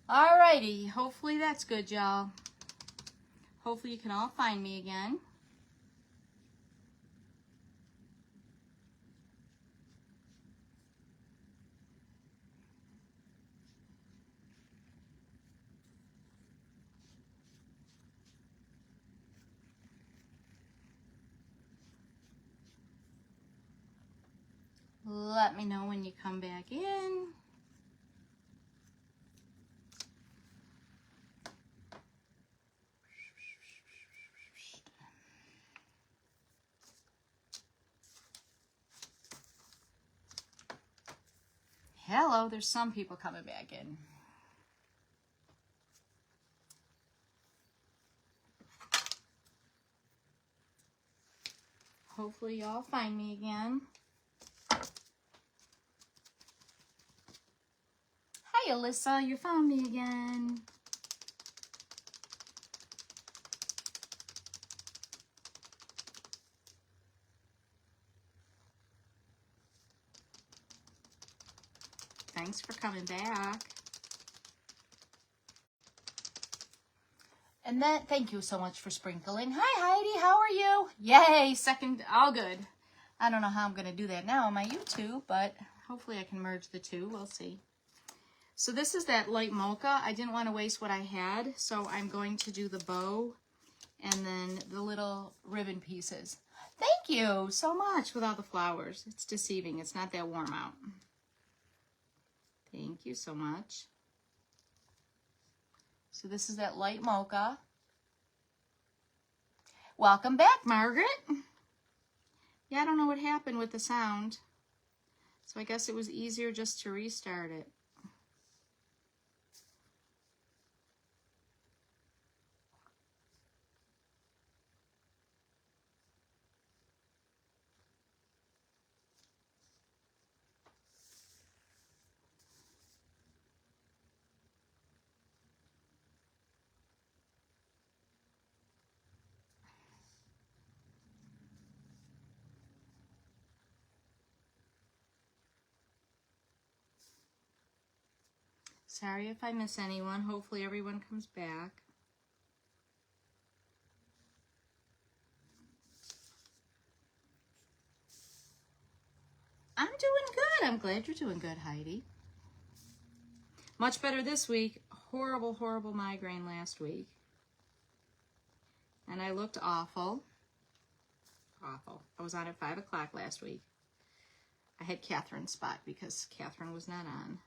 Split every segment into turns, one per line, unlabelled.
Alrighty, hopefully that's good, y'all. Hopefully you can all find me again. Let me know when you come back in. Hello, there's some people coming back in. Hopefully y'all find me again. Hi, Alyssa, you found me again. Thanks for coming back. And then, thank you so much for sprinkling. Hi, Heidi, how are you? Yay, second, all good. I don't know how I'm going to do that now on my YouTube, but hopefully I can merge the two. We'll see. So this is that light mocha. I didn't want to waste what I had, so I'm going to do the bow and then the little ribbon pieces. Thank you so much with all the flowers. It's deceiving. It's not that warm out. Thank you so much. So this is that light mocha. Welcome back, Margaret. Yeah, I don't know what happened with the sound. So I guess it was easier just to restart it. Sorry if I miss anyone. Hopefully everyone comes back. I'm doing good. I'm glad you're doing good, Heidi. Much better this week. Horrible, horrible migraine last week. And I looked awful. Awful. I was on at 5 o'clock last week. I had Catherine's spot because Catherine was not on.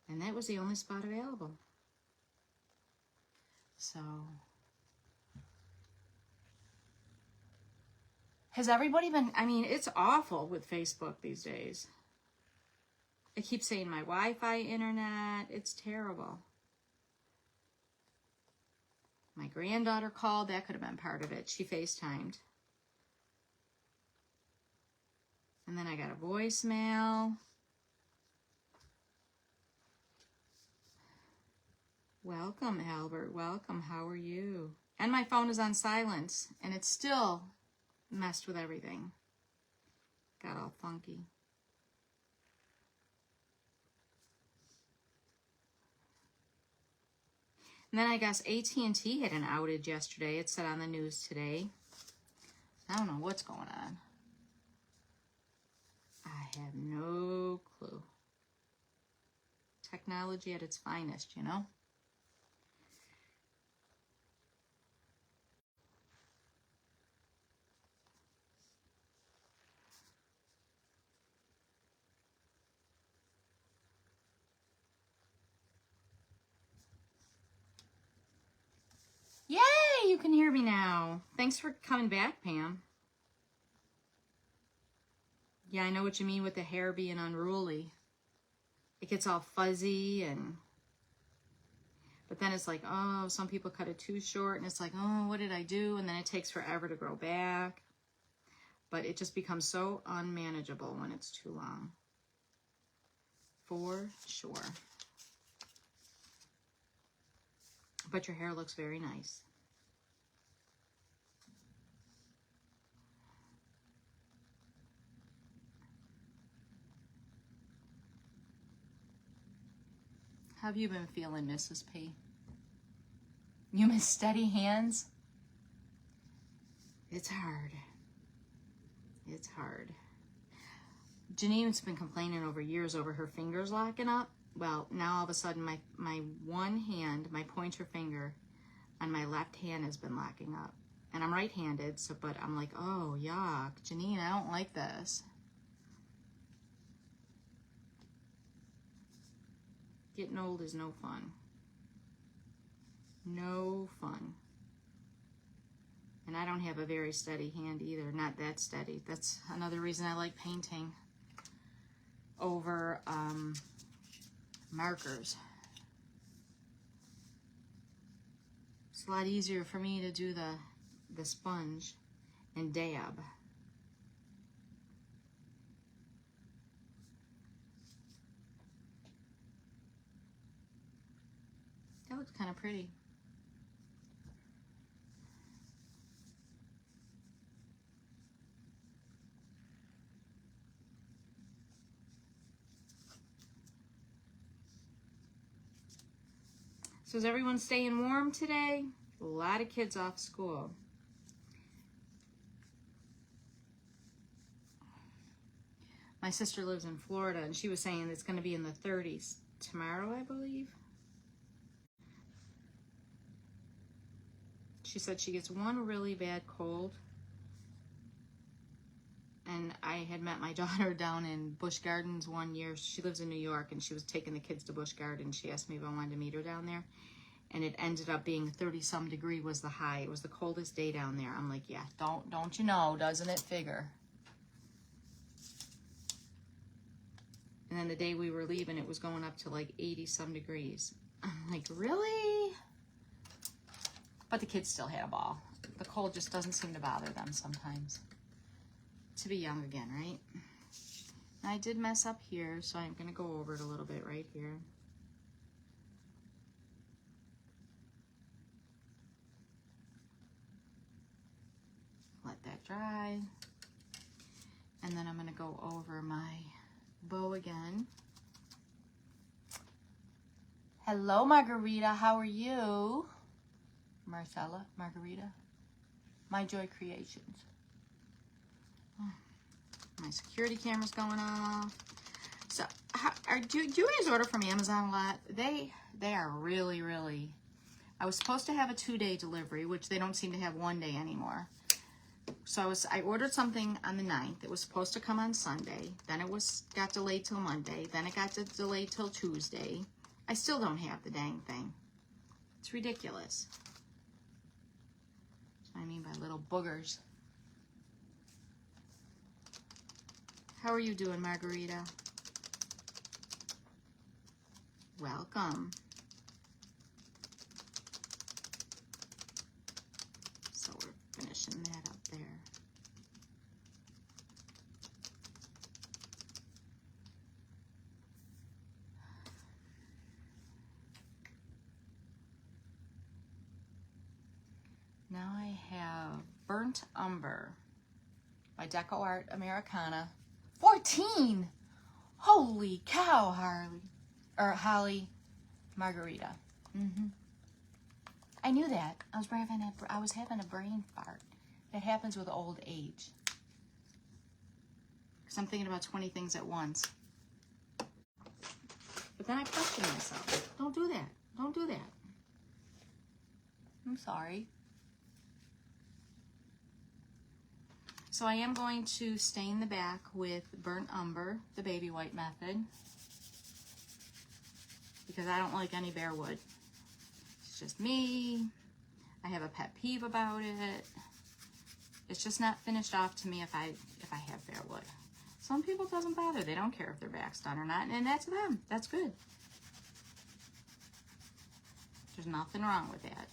And that was the only spot available. So, has everybody been, I mean, it's awful with Facebook these days. It keeps saying my Wi-Fi internet. It's terrible. My granddaughter called. That could have been part of it. She FaceTimed. And then I got a voicemail. Welcome, Albert. Welcome. How are you? And my phone is on silence, and it's still messed with everything. Got all funky. And then I guess AT&T had an outage yesterday. It said on the news today. I don't know what's going on. I have no clue. Technology at its finest, you know? Yay, you can hear me now. Thanks for coming back, Pam. Yeah, I know what you mean with the hair being unruly. It gets all fuzzy and... But then it's like, oh, some people cut it too short. And it's like, oh, what did I do? And then it takes forever to grow back. But it just becomes so unmanageable when it's too long. For sure. But your hair looks very nice. How have you been feeling, Mrs. P? You miss steady hands? It's hard. It's hard. Janine's been complaining over years over her fingers locking up. Well, now all of a sudden my one hand, my pointer finger on my left hand has been locking up. And I'm right-handed, so but I'm like, oh, yuck. Janine, I don't like this. Getting old is no fun. No fun. And I don't have a very steady hand either. Not that steady. That's another reason I like painting over markers. It's a lot easier for me to do the sponge and dab. That looks kind of pretty. So is everyone staying warm today? A lot of kids off school. My sister lives in Florida, and she was saying it's going to be in the 30s tomorrow, I believe. She said she gets one really bad cold. And I had met my daughter down in Busch Gardens one year. She lives in New York, and she was taking the kids to Busch Gardens. She asked me if I wanted to meet her down there. And it ended up being 30-some degree was the high. It was the coldest day down there. I'm like, yeah, don't you know, doesn't it figure? And then the day we were leaving, it was going up to like 80-some degrees. I'm like, really? But the kids still had a ball. The cold just doesn't seem to bother them sometimes. To be young again, right? I did mess up here, so I'm going to go over it a little bit right here. Let that dry. And then I'm going to go over my bow again. Hello, Margarita. How are you? Marcella, Margarita. My Joy Creations. My security camera's going off. So, do you guys order from Amazon a lot? They are really, really... I was supposed to have a 2-day delivery, which they don't seem to have 1 day anymore. So I ordered something on the 9th. It was supposed to come on Sunday. Then it got delayed till Monday. Then it got delayed till Tuesday. I still don't have the dang thing. It's ridiculous. That's what I mean by little boogers. How are you doing, Margarita? Welcome. So we're finishing that up there. Now I have Burnt Umber by Deco Art Americana. 14! Holy cow, Holly Margarita. I knew that. I was having a brain fart. That happens with old age. Because I'm thinking about 20 things at once. But then I question myself. Don't do that. Don't do that. I'm sorry. So I am going to stain the back with Burnt Umber, the baby white method, because I don't like any bare wood. It's just me. I have a pet peeve about it. It's just not finished off to me if I have bare wood. Some people it doesn't bother. They don't care if their back's done or not, and that's them. That's good. There's nothing wrong with that.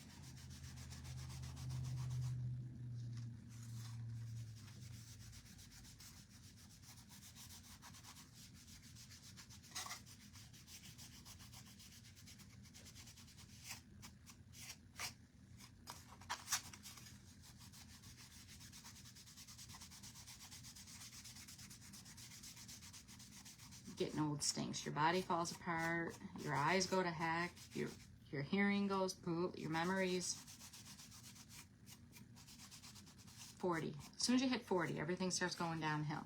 Getting old stinks. Your body falls apart. Your eyes go to heck. Your hearing goes poop. Your memories. 40. As soon as you hit 40, everything starts going downhill.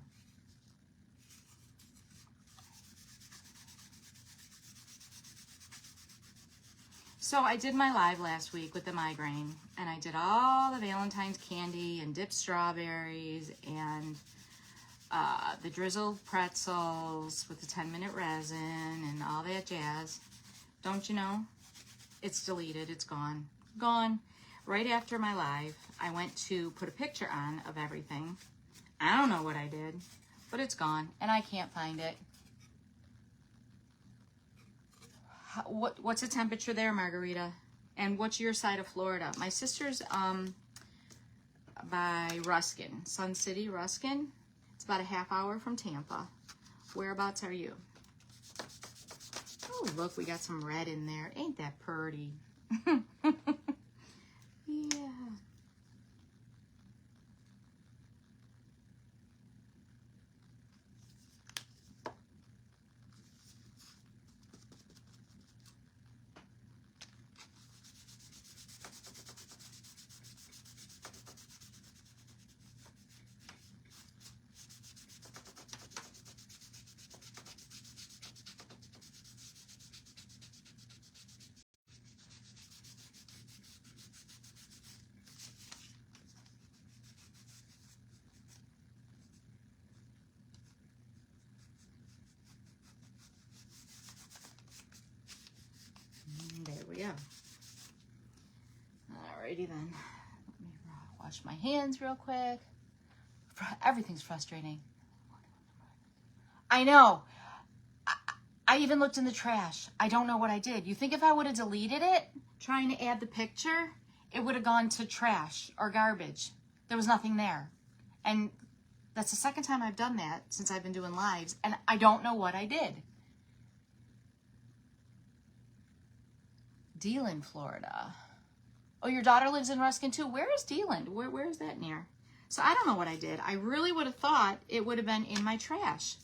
So I did my live last week with the migraine, and I did all the Valentine's candy and dipped strawberries and the drizzled pretzels with the 10-minute resin and all that jazz. Don't you know? It's deleted. It's gone. Gone. Right after my live, I went to put a picture on of everything. I don't know what I did, but it's gone, and I can't find it. What's the temperature there, Margarita? And what's your side of Florida? My sister's by Ruskin, Sun City, Ruskin. It's about a half hour from Tampa. Whereabouts are you? Oh, look, we got some red in there. Ain't that pretty? Yeah. There we go. Alrighty then. Let me wash my hands real quick. Everything's frustrating. I know. I even looked in the trash. I don't know what I did. You think if I would have deleted it, trying to add the picture, it would have gone to trash or garbage. There was nothing there. And that's the second time I've done that since I've been doing lives, and I don't know what I did. Deland, Florida. Oh, your daughter lives in Ruskin too. Where is Deland? Where is that near? So I don't know what I did. I really would have thought it would have been in my trash,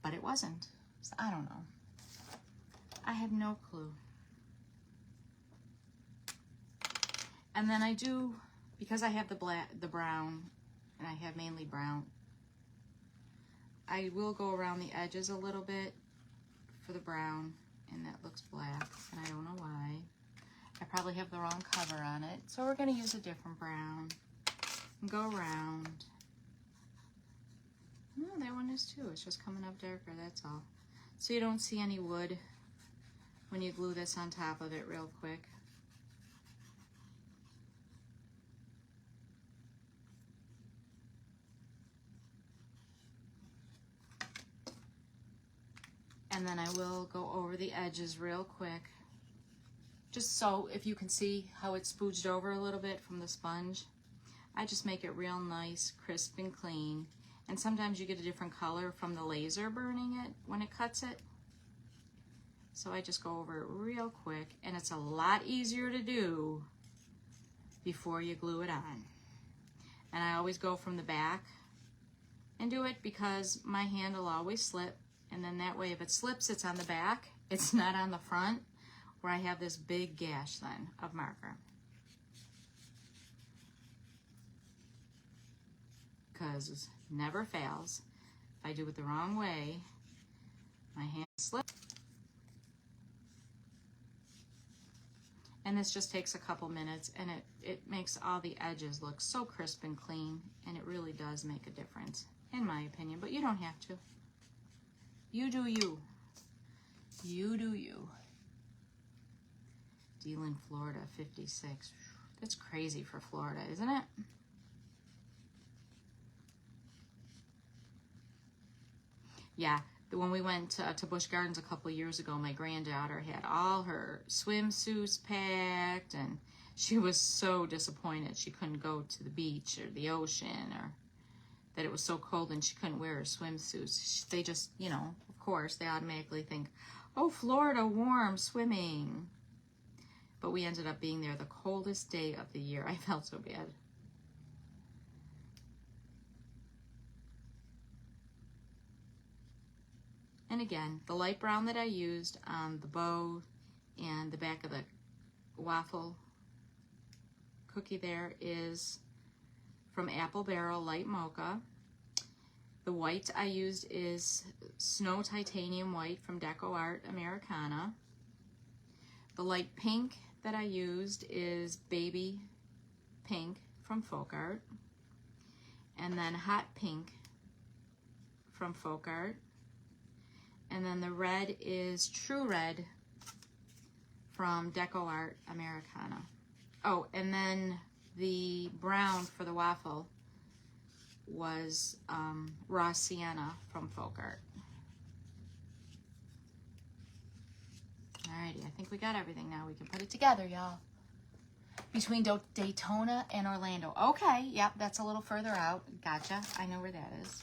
but it wasn't. So I don't know. I have no clue. And then I do, because I have the brown, and I have mainly brown, I will go around the edges a little bit for the brown, and that looks black, and I don't know why. I probably have the wrong cover on it, so we're going to use a different brown and go around. No, that one is too. It's just coming up darker, that's all. So you don't see any wood when you glue this on top of it real quick. And then I will go over the edges real quick, just so if you can see how it's spooged over a little bit from the sponge. I just make it real nice, crisp and clean. And sometimes you get a different color from the laser burning it when it cuts it. So I just go over it real quick, and it's a lot easier to do before you glue it on. And I always go from the back and do it because my hand will always slip. And then that way, if it slips, it's on the back. It's not on the front where I have this big gash then of marker. Because it never fails. If I do it the wrong way, my hand slips. And this just takes a couple minutes, and it makes all the edges look so crisp and clean, and it really does make a difference, in my opinion. But you don't have to. You do you. You do you. Deland, Florida, 56. That's crazy for Florida, isn't it? Yeah, when we went to Busch Gardens a couple years ago, my granddaughter had all her swimsuits packed, and she was so disappointed she couldn't go to the beach or the ocean, or that it was so cold and she couldn't wear her swimsuits. They just, you know, of course, they automatically think, oh, Florida, warm, swimming. But we ended up being there the coldest day of the year. I felt so bad. And again, the light brown that I used on the bow and the back of the waffle cookie there is from Apple Barrel Light Mocha. The white I used is Snow Titanium White from Deco Art Americana. The light pink that I used is Baby Pink from Folk Art. And then Hot Pink from Folk Art. And then the red is True Red from Deco Art Americana. Oh, and then the brown for the waffle was Raw Sienna from Folk Art. Alrighty, I think we got everything now. We can put it together, y'all. Between Daytona and Orlando. Okay, yep, that's a little further out. Gotcha. I know where that is.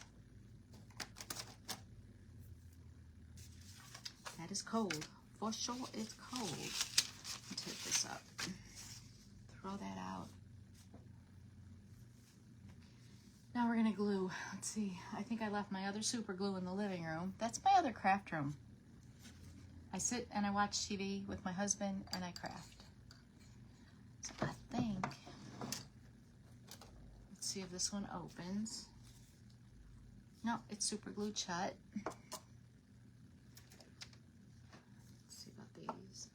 That is cold. For sure, it's cold. I'll take this up. Throw that out. Now we're going to glue. Let's see. I think I left my other super glue in the living room. That's my other craft room. I sit and I watch TV with my husband and I craft. So I think, let's see if this one opens. No, it's super glued shut. Let's see about these.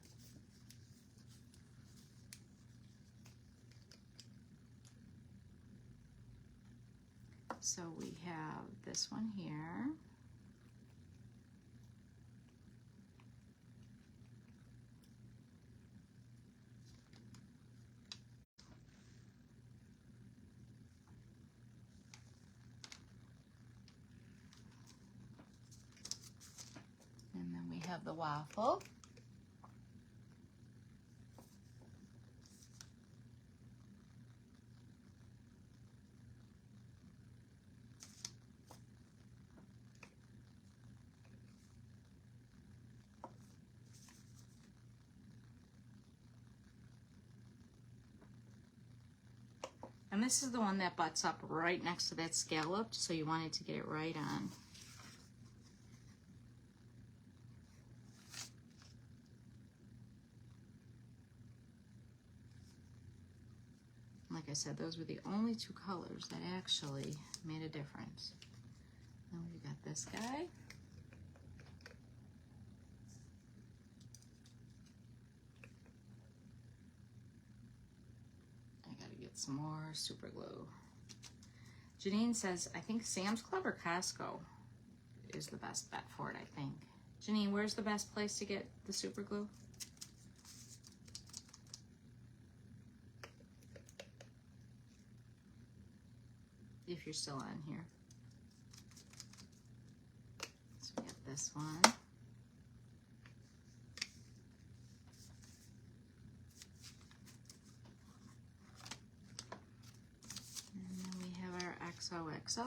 So we have this one here. And then we have the waffle. And this is the one that butts up right next to that scalloped, so you wanted to get it right on. Like I said, those were the only two colors that actually made a difference. Then we got this guy. Some more super glue. Janine says, I think Sam's Club or Costco is the best bet for it, I think. Janine, where's the best place to get the super glue? If you're still on here. So we got this one. XOXO.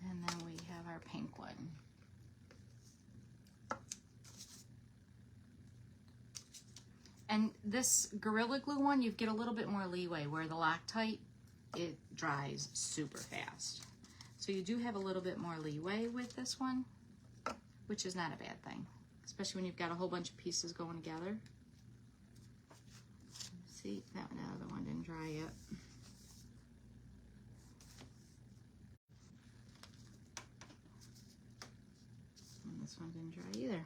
And then we have our pink one. And this Gorilla Glue one, you get a little bit more leeway, where the Loctite, it dries super fast. So you do have a little bit more leeway with this one, which is not a bad thing, especially when you've got a whole bunch of pieces going together. See, that one, the other one didn't dry yet. And this one didn't dry either.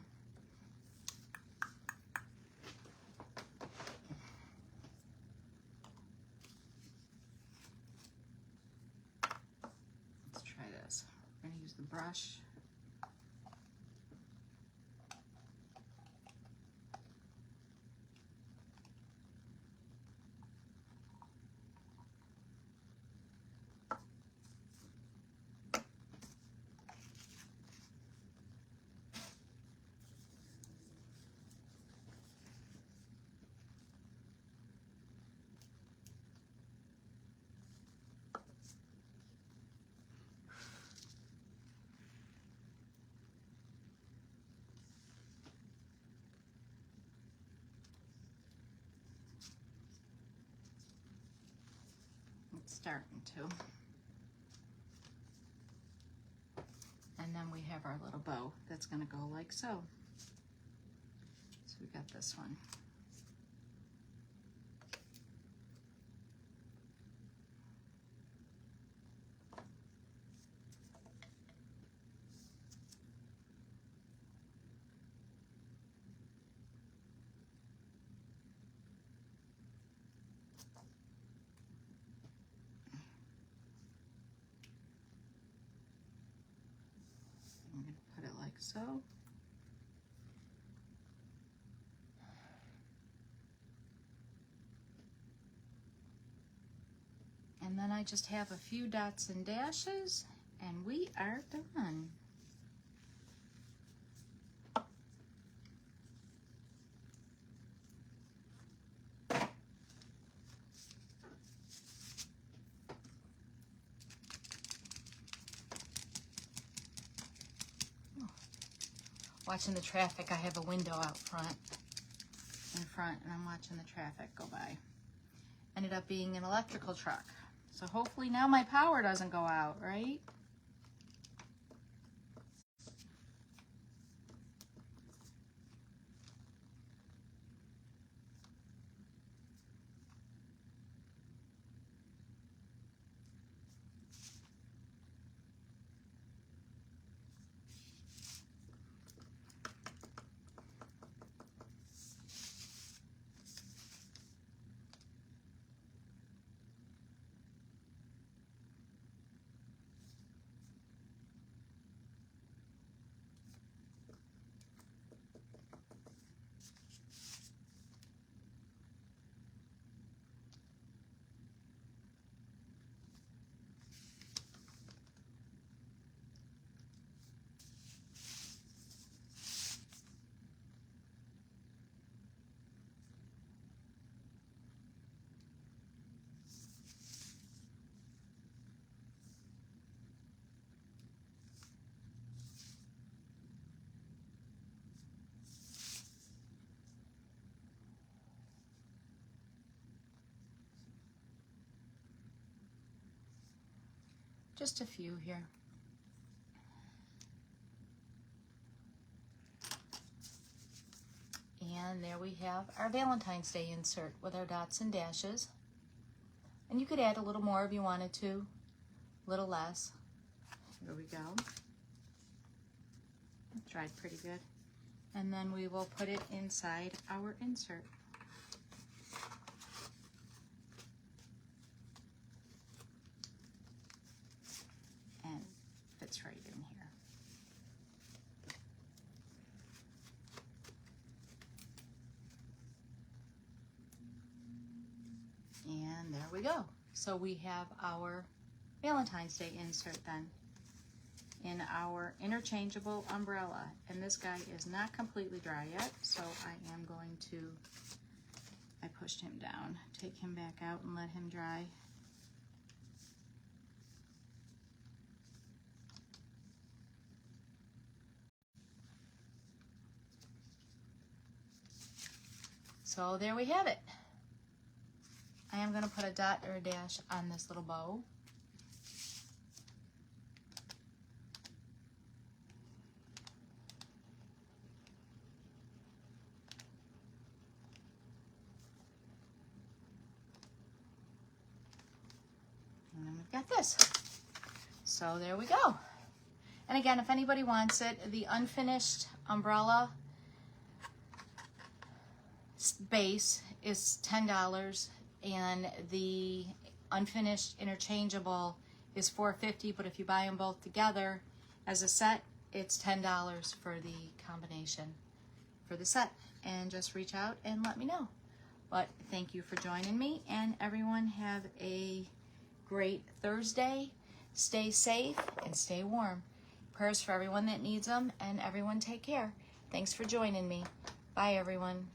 The brush. starting to. And then we have our little bow that's going to go like so. So we got this one. I'm going to put it like so. And then I just have a few dots and dashes, and we are done. Watching the traffic. I have a window out in front, and I'm watching the traffic go by. Ended up being an electrical truck. So hopefully now my power doesn't go out, right? Just a few here. And there we have our Valentine's Day insert with our dots and dashes. And you could add a little more if you wanted to, a little less. Here we go. It dried pretty good. And then we will put it inside our insert. And fits right in here. And there we go. So we have our Valentine's Day insert then in our interchangeable umbrella. And this guy is not completely dry yet, so I am going to, I pushed him down, take him back out and let him dry. So there we have it. I am going to put a dot or a dash on this little bow. And then we've got this. So there we go. And again, if anybody wants it, the unfinished umbrella base is $10, and the unfinished interchangeable is $4.50, but if you buy them both together as a set, it's $10 for the combination for the set. And just reach out and let me know. But thank you for joining me, and everyone have a great Thursday. Stay safe and stay warm. Prayers for everyone that needs them, and everyone take care. Thanks for joining me. Bye, everyone.